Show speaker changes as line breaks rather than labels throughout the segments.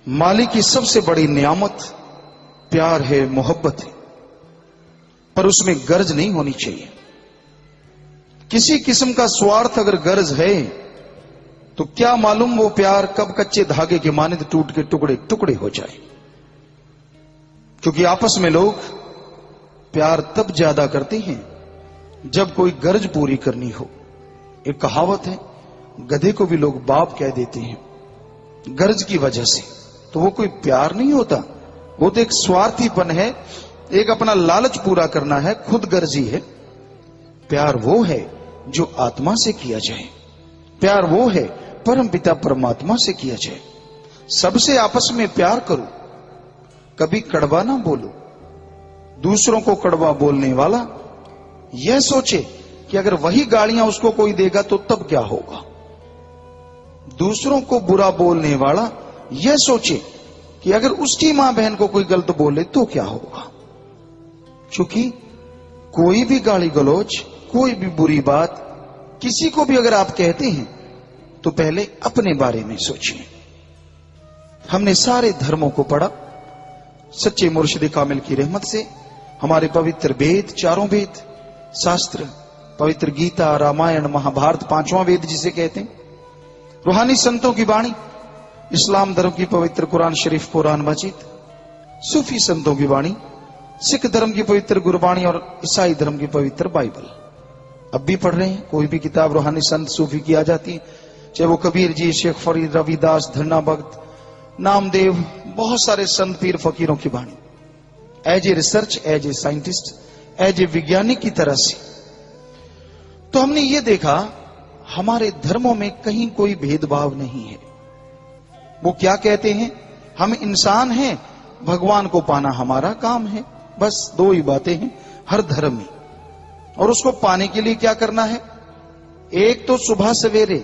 मालिक की सबसे बड़ी नियामत प्यार है, मोहब्बत है, पर उसमें गर्ज नहीं होनी चाहिए। किसी किस्म का स्वार्थ अगर गर्ज है तो क्या मालूम वो प्यार कब कच्चे धागे के मानिंद टूट के टुकड़े टुकड़े हो जाए। क्योंकि आपस में लोग प्यार तब ज्यादा करते हैं जब कोई गर्ज पूरी करनी हो। एक कहावत है, गधे को भी लोग बाप कह देते हैं गर्ज की वजह से। तो वो कोई प्यार नहीं होता, वो तो एक स्वार्थीपन है, एक अपना लालच पूरा करना है, खुद गर्जी है। प्यार वो है जो आत्मा से किया जाए, प्यार वो है परम पिता परमात्मा से किया जाए। सबसे आपस में प्यार करो, कभी कड़वा ना बोलो। दूसरों को कड़वा बोलने वाला यह सोचे कि अगर वही गालियां उसको कोई देगा तो तब क्या होगा। दूसरों को बुरा बोलने वाला यह सोचे कि अगर उसकी मां बहन को कोई गलत बोले तो क्या होगा। क्योंकि कोई भी गाली गलौज, कोई भी बुरी बात किसी को भी अगर आप कहते हैं तो पहले अपने बारे में सोचिए। हमने सारे धर्मों को पढ़ा, सच्चे मुर्शिद कामिल की रहमत से हमारे पवित्र वेद, चारों वेद शास्त्र, पवित्र गीता, रामायण, महाभारत, पांचवां वेद जिसे कहते हैं, रूहानी संतों की वाणी, इस्लाम धर्म की पवित्र कुरान शरीफ, कुरान मजीद, सूफी संतों की वाणी, सिख धर्म की पवित्र गुरबाणी और ईसाई धर्म की पवित्र बाइबल अब भी पढ़ रहे हैं। कोई भी किताब रूहानी संत सूफी की आ जाती है, चाहे वो कबीर जी, शेख फरीद, रविदास, धन्ना भगत, नामदेव, बहुत सारे संत पीर फकीरों की वाणी। As a research, as a scientist, as a वैज्ञानिक की तरह से तो हमने ये देखा हमारे धर्मों में कहीं कोई भेदभाव नहीं है। वो क्या कहते हैं, हम इंसान हैं, भगवान को पाना हमारा काम है। बस दो ही बातें हैं हर धर्म में। और उसको पाने के लिए क्या करना है, एक तो सुबह सवेरे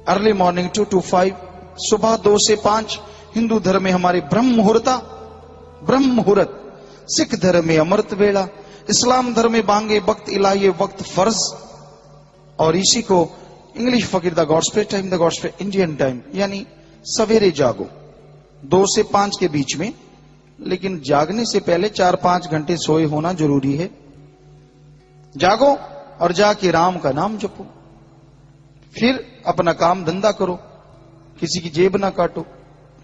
अर्ली मॉर्निंग 2 to 5, सुबह 2 से 5। हिंदू धर्म में हमारे ब्रह्म मुहूर्त, सिख धर्म में अमृत वेला, इस्लाम धर्म में बांगे वक्त, इलाही वक्त, फर्ज। और इसी को इंग्लिश फकीर द गॉड्स पे टाइम, द गॉड्स पे इंडियन टाइम, यानी सवेरे जागो 2 से 5 के बीच में, लेकिन जागने से पहले 4-5 घंटे सोए होना जरूरी है। जागो और जाके राम का नाम जपो, फिर अपना काम धंधा करो, किसी की जेब ना काटो,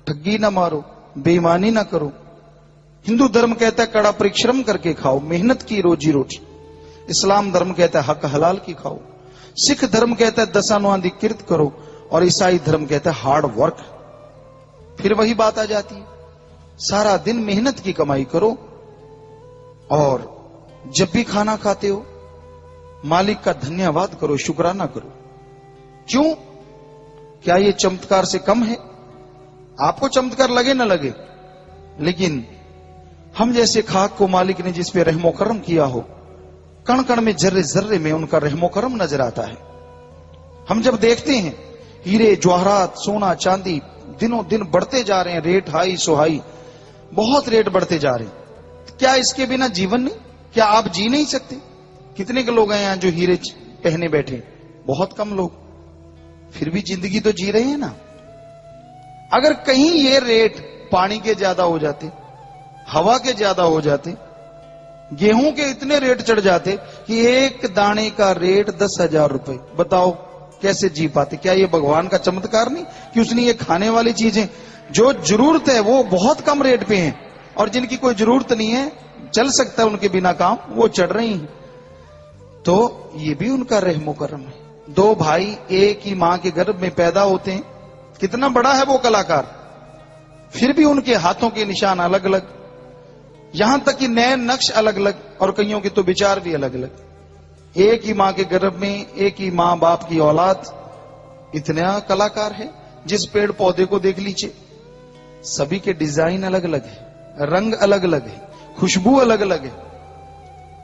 ठगी ना मारो, बेईमानी ना करो। हिंदू धर्म कहता है कड़ा परिश्रम करके खाओ, मेहनत की रोजी रोटी। इस्लाम धर्म कहता है हक हलाल की खाओ। सिख धर्म कहता है दशानुआदि कीर्त करो, और ईसाई धर्म कहता है हार्ड वर्क। फिर वही बात आ जाती है, सारा दिन मेहनत की कमाई करो, और जब भी खाना खाते हो मालिक का धन्यवाद करो, शुक्राना करो। क्यों? क्या ये चमत्कार से कम है? आपको चमत्कार लगे ना लगे, लेकिन हम जैसे खाक को मालिक ने जिस पे रहमो करम किया हो, कण कण में, जर्रे जर्रे में उनका रहमो करम नजर आता है। हम जब देखते हैं हीरे जवाहरात, सोना चांदी दिनों दिन बढ़ते जा रहे हैं, रेट हाई सोहाई, बहुत रेट बढ़ते जा रहे हैं, क्या इसके बिना जीवन नहीं? क्या आप जी नहीं सकते? कितने के लोग हैं यहां जो हीरे पहने बैठे? बहुत कम लोग, फिर भी जिंदगी तो जी रहे हैं ना। अगर कहीं ये रेट पानी के ज्यादा हो जाते, हवा के ज्यादा हो जाते, गेहूं के इतने रेट चढ़ जाते कि एक दाने का रेट 10,000 रुपए, बताओ कैसे जी पाते? क्या ये भगवान का चमत्कार नहीं कि उसने ये खाने वाली चीजें जो जरूरत है वो बहुत कम रेट पे हैं, और जिनकी कोई जरूरत नहीं है, चल सकता है उनके बिना काम, वो चढ़ रही हैं। तो ये भी उनका रहमो करम है। 2 भाई एक ही मां के गर्भ में पैदा होते हैं, कितना बड़ा है वो कलाकार, फिर भी उनके हाथों के निशान अलग अलग, यहां तक कि नए नक्श अलग अलग, और कईयों के तो विचार भी अलग अलग। एक ही मां के गर्भ में एक ही मां बाप की औलाद, इतना कलाकार है। जिस पेड़ पौधे को देख लीजिए, सभी के डिजाइन अलग अलग है, रंग अलग अलग है, खुशबू अलग अलग है।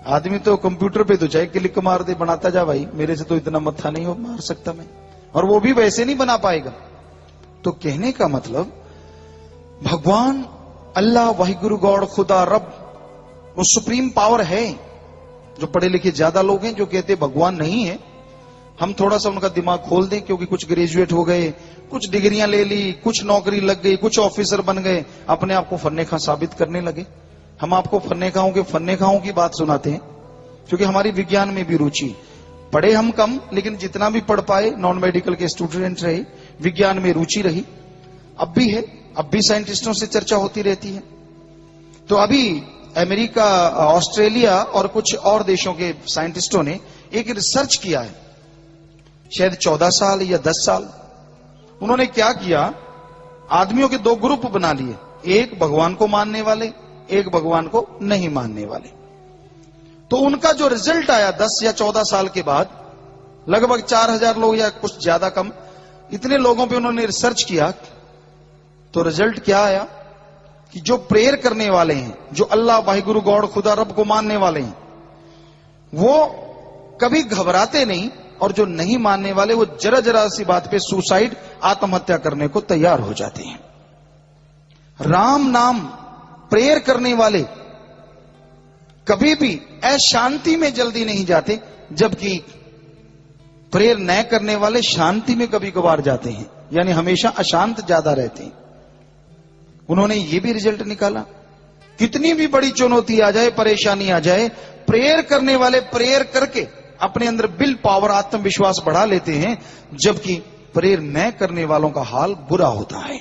आदमी तो कंप्यूटर पे तो चाहे क्लिक मार दे, बनाता जा भाई, मेरे से तो इतना मत्था नहीं हो मार सकता मैं, और वो भी वैसे नहीं बना पाएगा। तो कहने का मतलब, भगवान अल्लाह, वाहिगुरु गॉड, खुदा, रब, वो सुप्रीम पावर है। जो पढ़े लिखे ज्यादा लोग हैं जो कहते भगवान नहीं है, हम थोड़ा सा उनका दिमाग खोल दें, क्योंकि कुछ ग्रेजुएट हो गए, कुछ डिग्रियां ले ली, कुछ नौकरी लग गई, कुछ ऑफिसर बन गए, अपने आप को फन्ने खां साबित करने लगे। हम आपको फन्ने खाओं की बात सुनाते हैं, क्योंकि हमारी विज्ञान में भी रुचि। पढ़े हम कम, लेकिन जितना भी पढ़ पाए, नॉन मेडिकल के स्टूडेंट रहे, विज्ञान में रुचि रही, अब भी है, अब भी साइंटिस्टों से चर्चा होती रहती है। तो अभी अमेरिका, ऑस्ट्रेलिया और कुछ और देशों के साइंटिस्टों ने एक रिसर्च किया है, शायद 14 साल या 10 साल। उन्होंने क्या किया, आदमियों के 2 ग्रुप बना लिए, एक भगवान को मानने वाले, एक भगवान को नहीं मानने वाले। तो उनका जो रिजल्ट आया 10 या 14 साल के बाद, लगभग 4000 लोग या कुछ ज्यादा कम, इतने लोगों पे उन्होंने रिसर्च किया। तो रिजल्ट क्या आया कि जो प्रेयर करने वाले हैं, जो अल्लाह, वाहिगुरु, गॉड, खुदा, रब को मानने वाले हैं, वो कभी घबराते नहीं, और जो नहीं मानने वाले, वो जरा जरा सी बात पे सुसाइड, आत्महत्या करने को तैयार हो जाते हैं। राम नाम प्रेयर करने वाले कभी भी अशांति में जल्दी नहीं जाते, जबकि प्रेयर न करने वाले शांति में कभी कभार जाते हैं, यानी हमेशा अशांत ज्यादा रहते हैं। उन्होंने ये भी रिजल्ट निकाला, कितनी भी बड़ी चुनौती आ जाए, परेशानी आ जाए, प्रेयर करने वाले प्रेयर करके अपने अंदर विल पावर, आत्मविश्वास बढ़ा लेते हैं, जबकि प्रेयर न करने वालों का हाल बुरा होता है।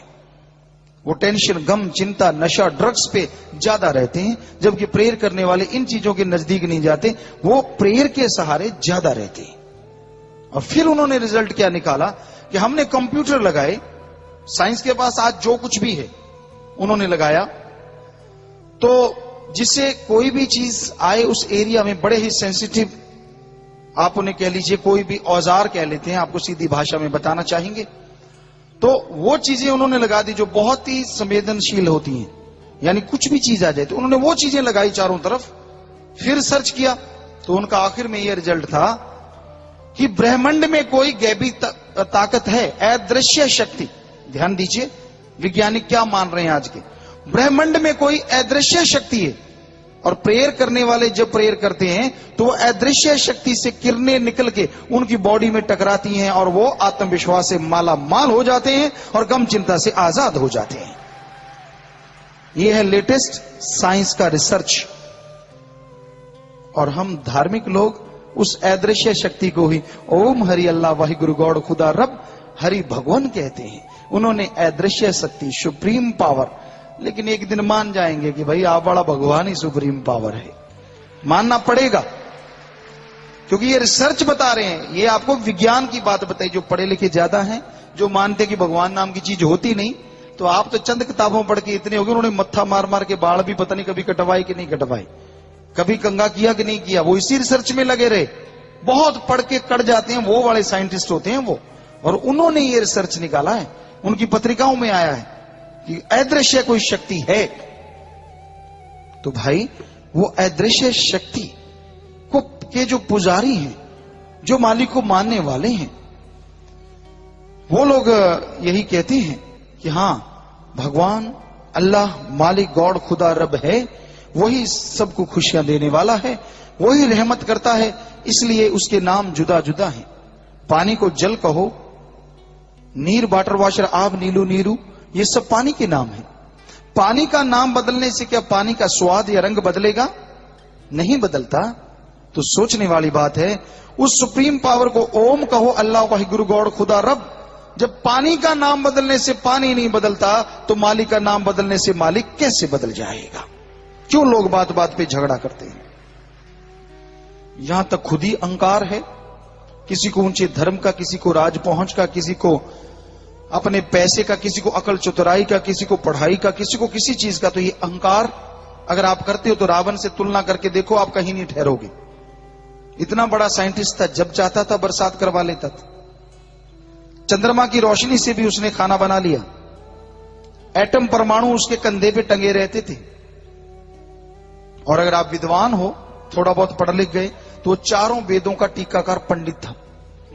वो टेंशन, गम, चिंता, नशा, ड्रग्स पे ज्यादा रहते हैं, जबकि प्रेयर करने वाले इन चीजों के नजदीक नहीं जाते, वो प्रेयर के सहारे ज्यादा रहते हैं। और फिर उन्होंने रिजल्ट क्या निकाला कि हमने कंप्यूटर लगाए, साइंस के पास आज जो कुछ भी है उन्होंने लगाया, तो जिससे कोई भी चीज आए उस एरिया में, बड़े ही सेंसिटिव, आप उन्हें कह लीजिए कोई भी औजार कह लेते हैं, आपको सीधी भाषा में बताना चाहेंगे, तो वो चीजें उन्होंने लगा दी जो बहुत ही संवेदनशील होती हैं, यानी कुछ भी चीज आ जाए तो उन्होंने वो चीजें लगाई चारों तरफ। फिर सर्च किया तो उनका आखिर में यह रिजल्ट था कि ब्रह्मांड में कोई गैबी ताकत है, अदृश्य शक्ति। ध्यान दीजिए, वैज्ञानिक क्या मान रहे हैं आज के, ब्रह्मांड में कोई अदृश्य शक्ति है, और प्रेयर करने वाले जब प्रेयर करते हैं तो वो अदृश्य शक्ति से किरणें निकल के उनकी बॉडी में टकराती हैं, और वो आत्मविश्वास से माला माल हो जाते हैं और गम चिंता से आजाद हो जाते हैं। ये है लेटेस्ट साइंस का रिसर्च। और हम धार्मिक लोग उस अदृश्य शक्ति को ही ओम हरि अल्लाह वाहिगुरु गॉड खुदा रब हरि भगवान कहते हैं। उन्होंने अदृश्य शक्ति, सुप्रीम पावर, लेकिन एक दिन मान जाएंगे कि भाई आप बड़ा भगवान ही सुप्रीम पावर है, मानना पड़ेगा, क्योंकि ये रिसर्च बता रहे हैं, ये आपको विज्ञान की बात बताई। जो पढ़े लिखे ज्यादा हैं, जो मानते कि भगवान नाम की चीज होती नहीं, तो आप तो चंद किताबों पढ़ के इतने हो गए। उन्होंने मत्था मार मार के बाल भी पता नहीं कभी कटवाए कि नहीं कटवाए, कभी कंगा किया कि नहीं किया, वो इसी रिसर्च में लगे रहे। बहुत पढ़ के कट जाते हैं, वो वाले साइंटिस्ट होते हैं वो, और उन्होंने ये रिसर्च निकाला है, उनकी पत्रिकाओं में आया है कि अदृश्य कोई शक्ति है। तो भाई वो अदृश्य शक्ति को के जो पुजारी हैं, जो मालिक को मानने वाले हैं, वो लोग यही कहते हैं कि हां, भगवान अल्लाह मालिक गॉड खुदा रब है, वही सबको खुशियां देने वाला है, वही रहमत करता है, इसलिए उसके नाम जुदा जुदा हैं। पानी को जल कहो, नीर वाटर वाशर आब नीलू नीरू, ये सब पानी के नाम है। पानी का नाम बदलने से क्या पानी का स्वाद या रंग बदलेगा? नहीं बदलता। तो सोचने वाली बात है, उस सुप्रीम पावर को ओम कहो, अल्लाह वाहिगुरु गॉड खुदा रब। जब पानी का नाम बदलने से पानी नहीं बदलता, तो मालिक का नाम बदलने से मालिक कैसे बदल जाएगा? क्यों लोग बात बात पे झगड़ा करते हैं? यहां तक खुद ही अहंकार है, किसी को ऊंचे धर्म का, किसी को राज पहुंच का, किसी को अपने पैसे का, किसी को अकल चतुराई का, किसी को पढ़ाई का, किसी को किसी चीज का। तो ये अहंकार अगर आप करते हो तो रावण से तुलना करके देखो, आप कहीं नहीं ठहरोगे। इतना बड़ा साइंटिस्ट था, जब चाहता था बरसात करवा लेता था। चंद्रमा की रोशनी से भी उसने खाना बना लिया। एटम परमाणु उसके कंधे पे टंगे रहते थे। और अगर आप विद्वान हो, थोड़ा बहुत पढ़ लिख गए, तो वो चारों वेदों का टीकाकार पंडित था।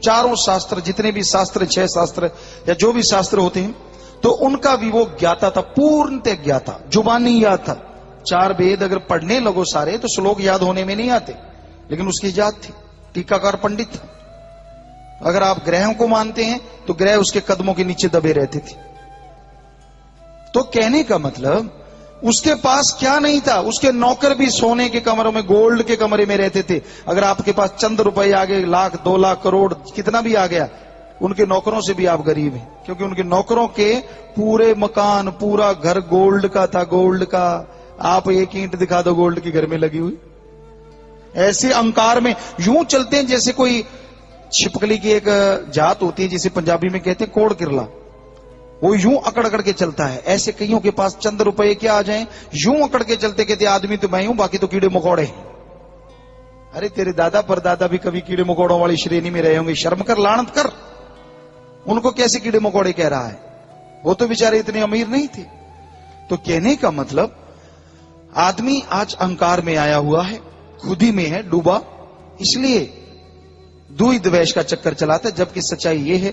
चारों शास्त्र, जितने भी शास्त्र, 6 शास्त्र या जो भी शास्त्र होते हैं, तो उनका भी वो ज्ञाता था, पूर्णतः ज्ञाता, जुबानी याद था। 4 वेद अगर पढ़ने लगो सारे, तो श्लोक याद होने में नहीं आते, लेकिन उसकी याद थी, टीकाकार पंडित था। अगर आप ग्रहों को मानते हैं तो ग्रह उसके कदमों के नीचे दबे रहते थे। तो कहने का मतलब उसके पास क्या नहीं था, उसके नौकर भी सोने के कमरों में, गोल्ड के कमरे में रहते थे। अगर आपके पास चंद रुपए आ गए, लाख 2 लाख करोड़ कितना भी आ गया, उनके नौकरों से भी आप गरीब हैं, क्योंकि उनके नौकरों के पूरे मकान, पूरा घर गोल्ड का था, गोल्ड का। आप एक ईंट दिखा दो गोल्ड की घर में लगी हुई। ऐसे अंकार में यूं चलते हैं जैसे कोई छिपकली की एक जात होती है जिसे पंजाबी में कहते हैं कोड़ किरला, वो यूं अकड़ अकड़ के चलता है। ऐसे कईयों के पास चंद रुपए क्या आ जाएं, यूं अकड़ के चलते, कहते आदमी तो मैं हूं, बाकी तो कीड़े मकोड़े हैं। अरे तेरे दादा परदादा भी कभी कीड़े मकोड़ों वाली श्रेणी में रहे होंगे, शर्म कर, लानत कर। उनको कैसे कीड़े मकोड़े कह रहा है? वो तो बेचारे इतने अमीर नहीं थे। तो कहने का मतलब आदमी आज अहंकार में आया हुआ है, खुद ही में है डूबा, इसलिए दुई द्वेष का चक्कर चलाता है। जबकि सच्चाई ये है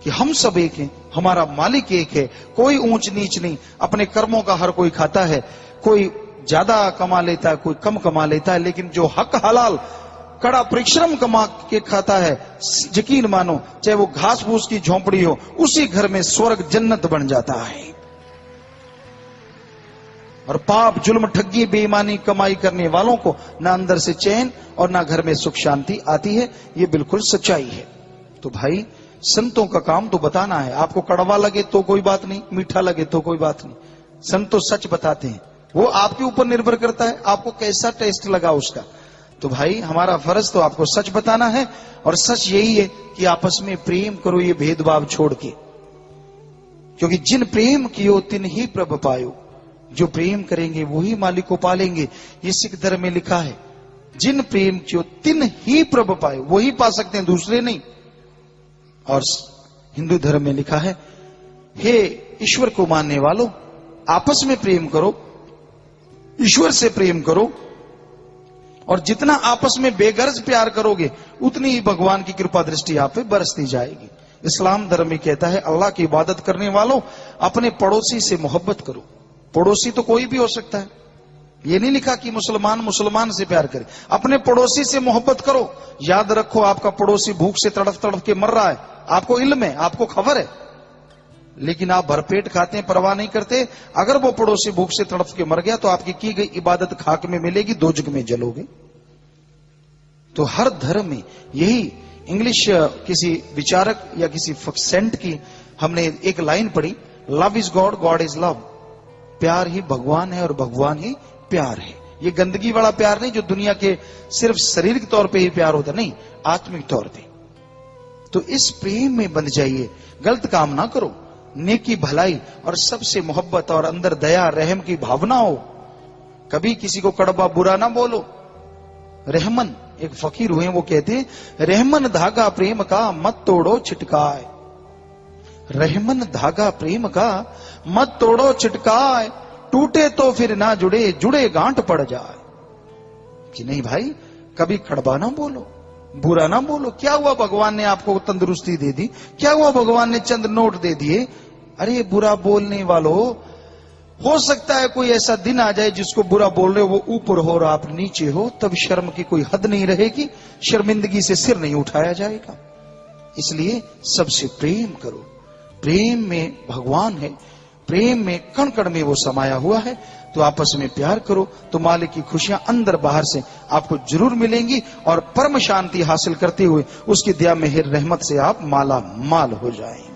कि हम सब एक हैं, हमारा मालिक एक है, कोई ऊंच नीच नहीं। अपने कर्मों का हर कोई खाता है, कोई ज्यादा कमा लेता है, कोई कम कमा लेता है, लेकिन जो हक हलाल कड़ा परिश्रम कमा के खाता है, यकीन मानो चाहे वो घास फूस की झोंपड़ी हो, उसी घर में स्वर्ग जन्नत बन जाता है। और पाप जुल्म ठगी बेईमानी कमाई करने वालों को ना अंदर से चैन और ना घर में सुख शांति आती है। ये बिल्कुल सच्चाई है। तो भाई संतों का काम तो बताना है। आपको कड़वा लगे तो कोई बात नहीं, मीठा लगे तो कोई बात नहीं, संत तो सच बताते हैं। वो आपके ऊपर निर्भर करता है, आपको कैसा टेस्ट लगा उसका। तो भाई हमारा फर्ज तो आपको सच बताना है, और सच यही है कि आपस में प्रेम करो, ये भेदभाव छोड़ के। क्योंकि जिन प्रेम कियो तिन ही प्रभ पायो, जो प्रेम करेंगे वही मालिक को पालेंगे। ये सिख धर्म में लिखा है, जिन प्रेम कियो तिन ही प्रभ पायो, वही पा सकते हैं, दूसरे नहीं। और हिंदू धर्म में लिखा है, हे ईश्वर को मानने वालों, आपस में प्रेम करो, ईश्वर से प्रेम करो, और जितना आपस में बेगर्ज प्यार करोगे उतनी ही भगवान की कृपा दृष्टि आप पे बरसती जाएगी। इस्लाम धर्म में कहता है, अल्लाह की इबादत करने वालों अपने पड़ोसी से मोहब्बत करो। पड़ोसी तो कोई भी हो सकता है, ये नहीं लिखा कि मुसलमान मुसलमान से प्यार करे। अपने पड़ोसी से मोहब्बत करो। याद रखो, आपका पड़ोसी भूख से तड़फ तड़फ के मर रहा है, आपको इल्म है, आपको खबर है, लेकिन आप भरपेट खाते हैं, परवाह नहीं करते। अगर वो पड़ोसी भूख से तड़फ के मर गया तो आपकी की गई इबादत खाक में मिलेगी, दोजख में जलोगे। तो हर धर्म में यही, इंग्लिश किसी विचारक या किसी सेंट की हमने एक लाइन पढ़ी, love is God, God is love. प्यार ही भगवान है और भगवान ही प्यार है। ये गंदगी वाला प्यार नहीं जो दुनिया के सिर्फ शारीरिक तौर पे ही प्यार होता, नहीं, आत्मिक तौर पे। तो इस प्रेम में बंध जाइए, गलत काम ना करो, नेकी भलाई और सबसे मोहब्बत और अंदर दया रहम की भावना हो। कभी किसी को कड़वा बुरा ना बोलो। रहमन एक फकीर हुए, वो कहते, रहमन धागा प्रेम का मत तोड़ो छिटकाए। रहमन धागा प्रेम का मत तोड़ो छिटकाए, टूटे तो फिर ना जुड़े, जुड़े गांठ पड़ जाए। कि नहीं भाई, कभी कड़वा ना बोलो, बुरा ना बोलो। क्या हुआ, भगवान ने आपको तंदुरुस्ती दे दी, क्या हुआ, भगवान ने चंद नोट दे दिए। अरे बुरा बोलने वालों, हो सकता है कोई ऐसा दिन आ जाए जिसको बुरा बोल रहे हो वो ऊपर हो और आप नीचे हो, तब शर्म की कोई हद नहीं रहेगी, शर्मिंदगी से सिर नहीं उठाया जाएगा। इसलिए सबसे प्रेम करो। प्रेम में भगवान है, प्रेम में कण कण में वो समाया हुआ है। तो आपस में प्यार करो तो मालिक की खुशियां अंदर बाहर से आपको जरूर मिलेंगी, और परम शांति हासिल करते हुए उसकी दया मेहर रहमत से आप माला माल हो जाएंगे।